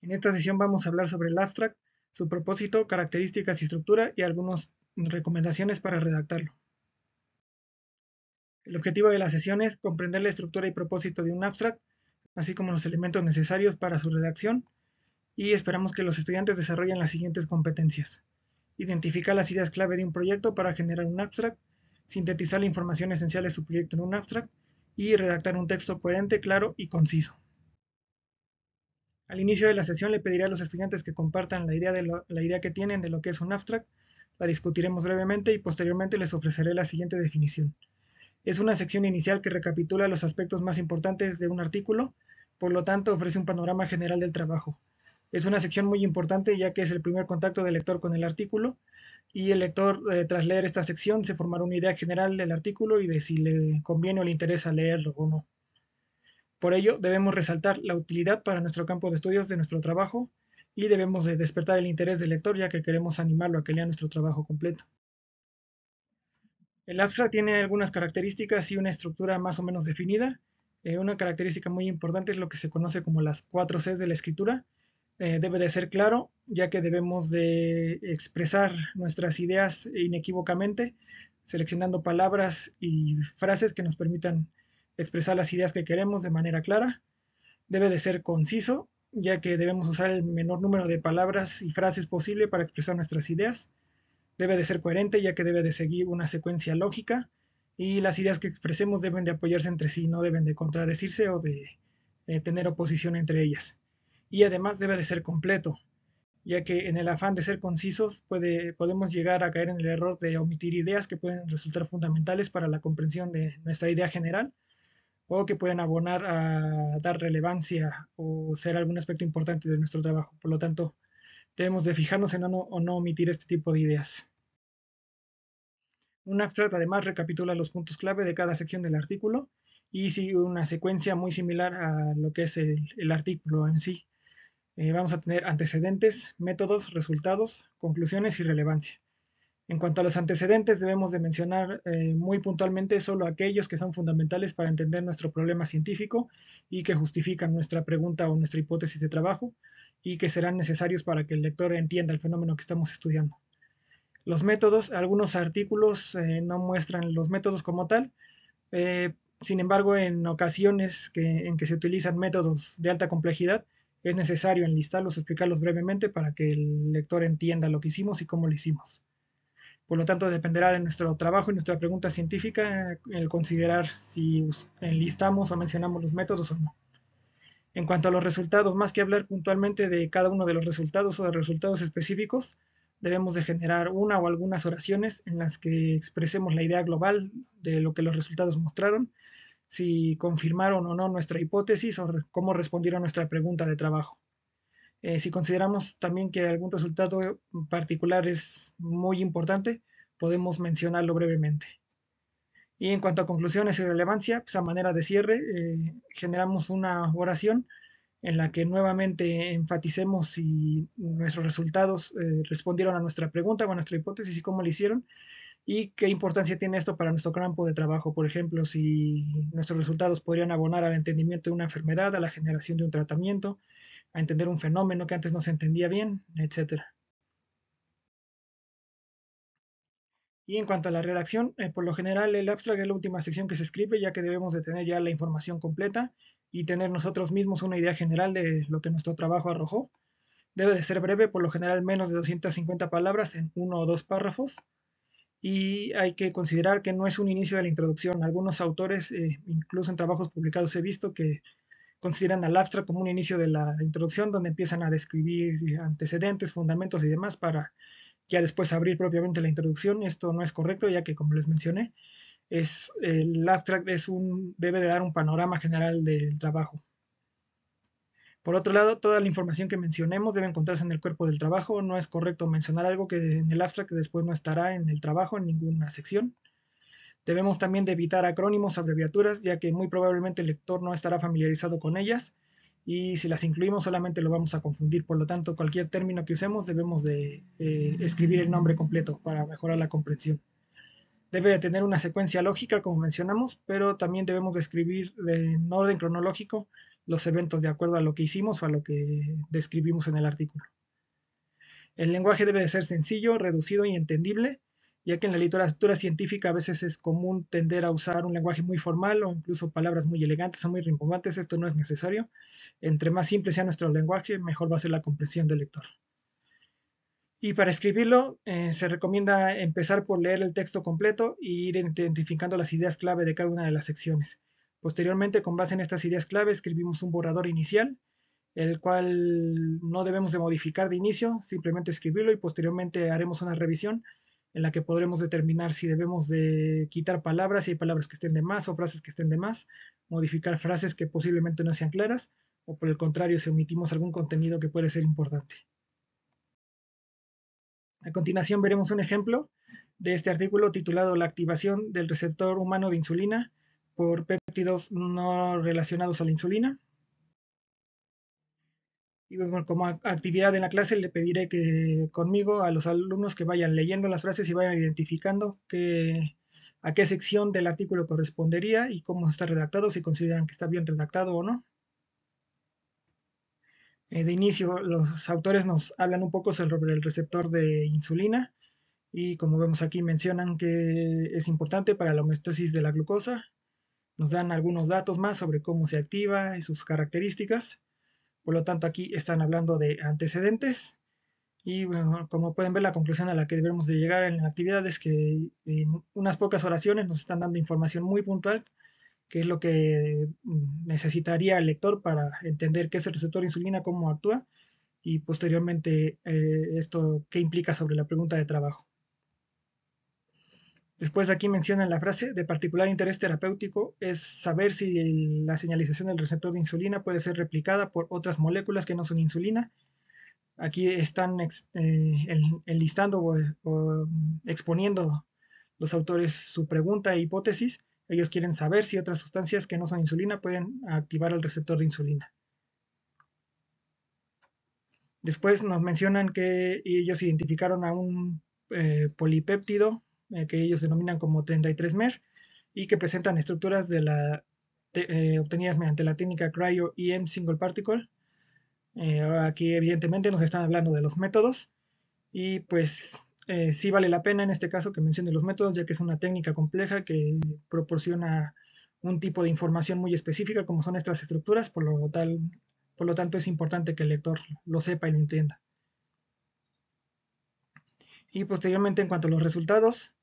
En esta sesión vamos a hablar sobre el abstract, su propósito, características y estructura y algunas recomendaciones para redactarlo. El objetivo de la sesión es comprender la estructura y propósito de un abstract, así como los elementos necesarios para su redacción, y esperamos que los estudiantes desarrollen las siguientes competencias. Identificar las ideas clave de un proyecto para generar un abstract, sintetizar la información esencial de su proyecto en un abstract y redactar un texto coherente, claro y conciso. Al inicio de la sesión le pediré a los estudiantes que compartan la idea que tienen de lo que es un abstract, la discutiremos brevemente y posteriormente les ofreceré la siguiente definición. Es una sección inicial que recapitula los aspectos más importantes de un artículo, por lo tanto ofrece un panorama general del trabajo. Es una sección muy importante ya que es el primer contacto del lector con el artículo y el lector tras leer esta sección se formará una idea general del artículo y de si le conviene o le interesa leerlo o no. Por ello, debemos resaltar la utilidad para nuestro campo de estudios de nuestro trabajo y debemos de despertar el interés del lector ya que queremos animarlo a que lea nuestro trabajo completo. El abstract tiene algunas características y una estructura más o menos definida. Una característica muy importante es lo que se conoce como las 4 Cs de la escritura. Debe de ser claro, ya que debemos de expresar nuestras ideas inequívocamente, seleccionando palabras y frases que nos permitan expresar las ideas que queremos de manera clara. Debe de ser conciso, ya que debemos usar el menor número de palabras y frases posible para expresar nuestras ideas. Debe de ser coherente, ya que debe de seguir una secuencia lógica y las ideas que expresemos deben de apoyarse entre sí, no deben de contradecirse o de tener oposición entre ellas. Y además debe de ser completo, ya que en el afán de ser concisos podemos llegar a caer en el error de omitir ideas que pueden resultar fundamentales para la comprensión de nuestra idea general o que pueden abonar a dar relevancia o ser algún aspecto importante de nuestro trabajo. Por lo tanto, debemos de fijarnos en no omitir este tipo de ideas. Un abstract además recapitula los puntos clave de cada sección del artículo y sigue una secuencia muy similar a lo que es el artículo en sí. Vamos a tener antecedentes, métodos, resultados, conclusiones y relevancia. En cuanto a los antecedentes, debemos de mencionar muy puntualmente solo aquellos que son fundamentales para entender nuestro problema científico y que justifican nuestra pregunta o nuestra hipótesis de trabajo y que serán necesarios para que el lector entienda el fenómeno que estamos estudiando. Los métodos, algunos artículos no muestran los métodos como tal, eh, sin embargo, en ocasiones en que se utilizan métodos de alta complejidad, es necesario enlistarlos, explicarlos brevemente para que el lector entienda lo que hicimos y cómo lo hicimos. Por lo tanto, dependerá de nuestro trabajo y nuestra pregunta científica el considerar si enlistamos o mencionamos los métodos o no. En cuanto a los resultados, más que hablar puntualmente de cada uno de los resultados o de resultados específicos, debemos de generar una o algunas oraciones en las que expresemos la idea global de lo que los resultados mostraron, si confirmaron o no nuestra hipótesis o cómo respondieron a nuestra pregunta de trabajo. Si consideramos también que algún resultado particular es muy importante, podemos mencionarlo brevemente. Y en cuanto a conclusiones y relevancia, pues a manera de cierre, generamos una oración en la que nuevamente enfaticemos si nuestros resultados respondieron a nuestra pregunta o a nuestra hipótesis y cómo lo hicieron y qué importancia tiene esto para nuestro campo de trabajo. Por ejemplo, si nuestros resultados podrían abonar al entendimiento de una enfermedad, a la generación de un tratamiento, a entender un fenómeno que antes no se entendía bien, etcétera. Y en cuanto a la redacción, por lo general el abstract es la última sección que se escribe, ya que debemos de tener ya la información completa y tener nosotros mismos una idea general de lo que nuestro trabajo arrojó. Debe de ser breve, por lo general menos de 250 palabras en uno o dos párrafos. Y hay que considerar que no es un inicio de la introducción. Algunos autores, incluso en trabajos publicados, he visto que consideran al abstract como un inicio de la introducción, donde empiezan a describir antecedentes, fundamentos y demás para ya después abrir propiamente la introducción. Esto no es correcto, ya que como les mencioné, el abstract debe de dar un panorama general del trabajo. Por otro lado, toda la información que mencionemos debe encontrarse en el cuerpo del trabajo. No es correcto mencionar algo que en el abstract que después no estará en el trabajo en ninguna sección. Debemos también de evitar acrónimos, abreviaturas, ya que muy probablemente el lector no estará familiarizado con ellas y si las incluimos solamente lo vamos a confundir. Por lo tanto, cualquier término que usemos debemos de escribir el nombre completo para mejorar la comprensión. Debe de tener una secuencia lógica, como mencionamos, pero también debemos de escribir en orden cronológico los eventos de acuerdo a lo que hicimos o a lo que describimos en el artículo. El lenguaje debe de ser sencillo, reducido y entendible, ya que en la literatura científica a veces es común tender a usar un lenguaje muy formal o incluso palabras muy elegantes o muy rimbombantes. Esto no es necesario. Entre más simple sea nuestro lenguaje, mejor va a ser la comprensión del lector. Y para escribirlo, se recomienda empezar por leer el texto completo e ir identificando las ideas clave de cada una de las secciones. Posteriormente, con base en estas ideas clave, escribimos un borrador inicial, el cual no debemos de modificar de inicio, simplemente escribirlo y posteriormente haremos una revisión en la que podremos determinar si debemos de quitar palabras, si hay palabras que estén de más o frases que estén de más, modificar frases que posiblemente no sean claras o por el contrario si omitimos algún contenido que puede ser importante. A continuación veremos un ejemplo de este artículo titulado La activación del receptor humano de insulina por péptidos no relacionados a la insulina. Y bueno, como actividad en la clase le pediré que conmigo a los alumnos que vayan leyendo las frases y vayan identificando a qué sección del artículo correspondería y cómo está redactado, si consideran que está bien redactado o no. De inicio, los autores nos hablan un poco sobre el receptor de insulina y como vemos aquí mencionan que es importante para la homeostasis de la glucosa. Nos dan algunos datos más sobre cómo se activa y sus características. Por lo tanto, aquí están hablando de antecedentes. Y bueno, como pueden ver, la conclusión a la que debemos de llegar en la actividad es que en unas pocas oraciones nos están dando información muy puntual, que es lo que necesitaría el lector para entender qué es el receptor de insulina, cómo actúa y posteriormente esto qué implica sobre la pregunta de trabajo. Después aquí mencionan la frase: de particular interés terapéutico es saber si la señalización del receptor de insulina puede ser replicada por otras moléculas que no son insulina. Aquí están enlistando o exponiendo los autores su pregunta e hipótesis. Ellos quieren saber si otras sustancias que no son insulina pueden activar el receptor de insulina. Después nos mencionan que ellos identificaron a un polipéptido que ellos denominan como 33-mer y que presentan estructuras obtenidas mediante la técnica Cryo-EM Single Particle. Aquí evidentemente nos están hablando de los métodos y pues sí vale la pena en este caso que mencione los métodos, ya que es una técnica compleja que proporciona un tipo de información muy específica como son estas estructuras, por lo tanto es importante que el lector lo sepa y lo entienda. Y posteriormente en cuanto a los resultados,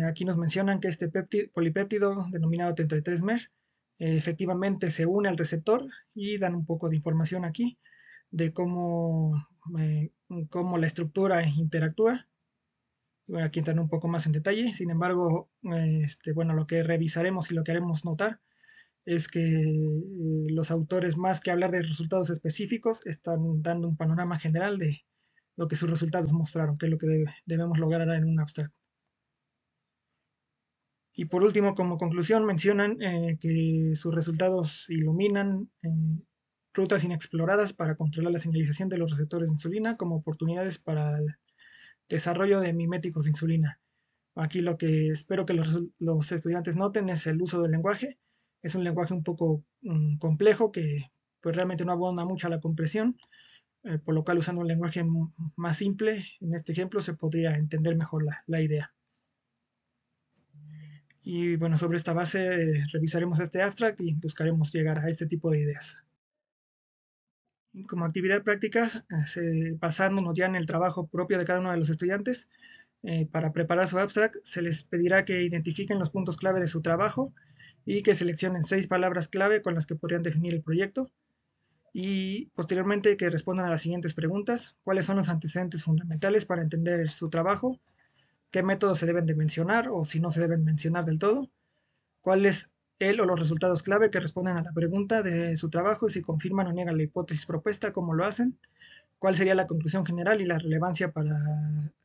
aquí nos mencionan que este polipéptido denominado 33-mer efectivamente se une al receptor y dan un poco de información aquí de cómo la estructura interactúa. Voy aquí entrar un poco más en detalle. Sin embargo, bueno, lo que revisaremos y lo que haremos notar es que los autores, más que hablar de resultados específicos, están dando un panorama general de lo que sus resultados mostraron, que es lo que debemos lograr en un abstracto. Y por último, como conclusión, mencionan que sus resultados iluminan rutas inexploradas para controlar la señalización de los receptores de insulina como oportunidades para el desarrollo de miméticos de insulina. Aquí lo que espero que los estudiantes noten es el uso del lenguaje. Es un lenguaje un poco complejo que pues realmente no abona mucho a la comprensión, por lo cual usando un lenguaje más simple, en este ejemplo se podría entender mejor la idea. Y bueno, sobre esta base revisaremos este abstract y buscaremos llegar a este tipo de ideas. Como actividad práctica, basándonos ya en el trabajo propio de cada uno de los estudiantes, para preparar su abstract se les pedirá que identifiquen los puntos clave de su trabajo y que seleccionen 6 palabras clave con las que podrían definir el proyecto y posteriormente que respondan a las siguientes preguntas: ¿cuáles son los antecedentes fundamentales para entender su trabajo? ¿Qué métodos se deben de mencionar o si no se deben mencionar del todo? ¿Cuál es el o los resultados clave que responden a la pregunta de su trabajo y si confirman o niegan la hipótesis propuesta, cómo lo hacen? ¿Cuál sería la conclusión general y la relevancia para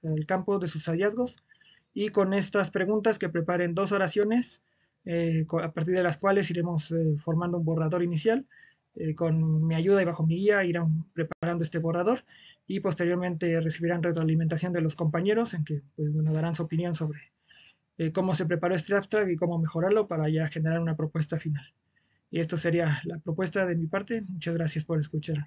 el campo de sus hallazgos? Y con estas preguntas que preparen 2 oraciones a partir de las cuales iremos formando un borrador inicial. Con mi ayuda y bajo mi guía irán preparando este borrador y posteriormente recibirán retroalimentación de los compañeros en que pues, bueno, darán su opinión sobre cómo se preparó este abstract y cómo mejorarlo para ya generar una propuesta final. Y esto sería la propuesta de mi parte. Muchas gracias por escuchar.